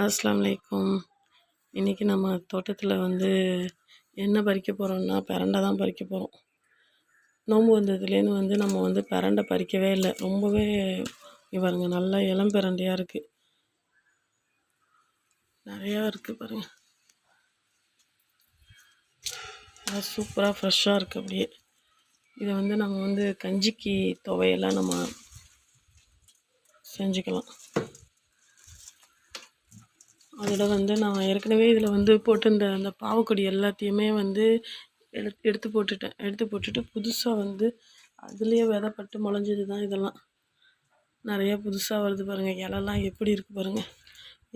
அஸ்ஸலாமு அலைக்கும். இன்றைக்கி நம்ம தோட்டத்தில் என்ன பறிக்க போகிறோம்னா பிரண்டை தான் பறிக்க போகிறோம். நோன்பு வந்ததுலேருந்து நம்ம பிரண்டை பறிக்கவே இல்லை. ரொம்பவே இங்கே பாருங்க, நல்லா இளம் பிரண்டையாக இருக்குது, நிறையா இருக்குது பாருங்கள். நல்லா சூப்பராக ஃப்ரெஷ்ஷாக இருக்குது அப்படியே. இதை நம்ம கஞ்சிக்கு துவையெல்லாம் நம்ம செஞ்சுக்கலாம். அதோட நான் ஏற்கனவே இதில் போட்டு அந்த பாவக்கொடி எல்லாத்தையுமே எடுத்து போட்டுட்டு புதுசாக அதுலேயே விதைப்பட்டு முளைஞ்சது தான் இதெல்லாம். நிறையா புதுசாக வருது பாருங்கள். இலெல்லாம் எப்படி இருக்குது பாருங்கள்.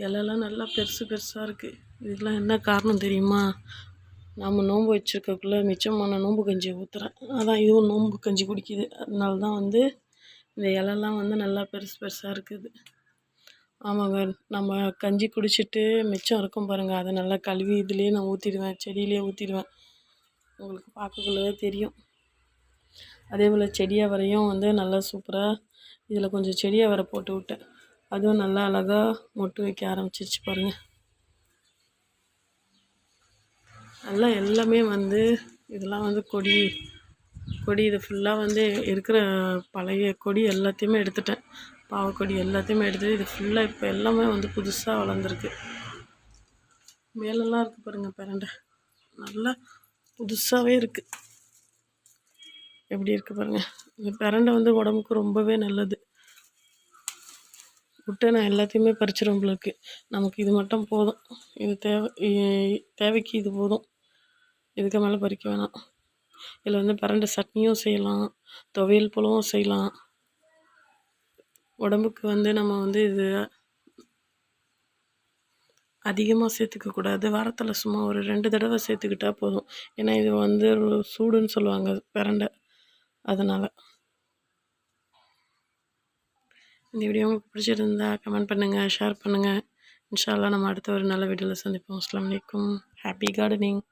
இலெல்லாம் நல்லா பெருசாக இருக்குது. இதுக்கெலாம் என்ன காரணம் தெரியுமா? நம்ம நோன்பு வச்சுருக்கக்குள்ளே மிச்சமான நோன்பு கஞ்சி ஊற்றுறேன். அதான் இதுவும் நோன்பு கஞ்சி குடிக்குது. அதனால தான் இந்த இலெல்லாம் நல்லா பெருசாக இருக்குது. ஆமாங்க, நம்ம கஞ்சி குடிச்சிட்டு மிச்சம் இருக்கும் பாருங்கள், அதை நல்லா கழுவி இதுலேயே நான் ஊற்றிடுவேன், செடியிலே ஊற்றிடுவேன். உங்களுக்கு பார்க்கக்குள்ளே தெரியும். அதே போல் செடியாக வரையும் நல்லா சூப்பராக இதில் கொஞ்சம் செடியாக வர போட்டு விட்டேன். அதுவும் நல்லா அழகாக மொட்டு வைக்க ஆரம்பிச்சிருச்சு பாருங்கள். நல்லா எல்லாமே இதெல்லாம் கொடி இது ஃபுல்லாக இருக்கிற பழைய கொடி எல்லாத்தையுமே எடுத்துட்டேன். பாவக்கொடி எல்லாத்தையுமே எடுத்துட்டு இது ஃபுல்லாக இப்போ எல்லாமே புதுசாக வளர்ந்துருக்கு. மேலெல்லாம் இருக்குது பாருங்கள் பிரண்டை, நல்லா புதுசாகவே இருக்குது. எப்படி இருக்குது பாருங்கள். இந்த பிரண்டை உடம்புக்கு ரொம்பவே நல்லது. விட்டு நான் எல்லாத்தையுமே பறிச்சிடும் உங்களுக்கு. நமக்கு இது மட்டும் போதும். இது தேவைக்கு இது போதும். இதுக்கு மேலே பறிக்க வேணாம். இதில் பிரண்டை சட்னியும் செய்யலாம், துவையல் போலவும் செய்யலாம். உடம்புக்கு நம்ம இது அதிகமாக சேர்த்துக்கக்கூடாது. வாரத்தில் சும்மா ஒரு 2 தடவை சேர்த்துக்கிட்டா போதும். ஏன்னா இது சூடுன்னு சொல்லுவாங்க பிரண்டை. அதனால் இந்த வீடியோ உங்களுக்கு பிடிச்சிருந்தா கமெண்ட் பண்ணுங்கள், ஷேர் பண்ணுங்கள். இன்ஷா அல்லாஹ் நம்ம அடுத்த ஒரு நல்ல வீடியோவில் சந்திப்போம். அஸ்ஸலாமு அலைக்கும். Happy gardening.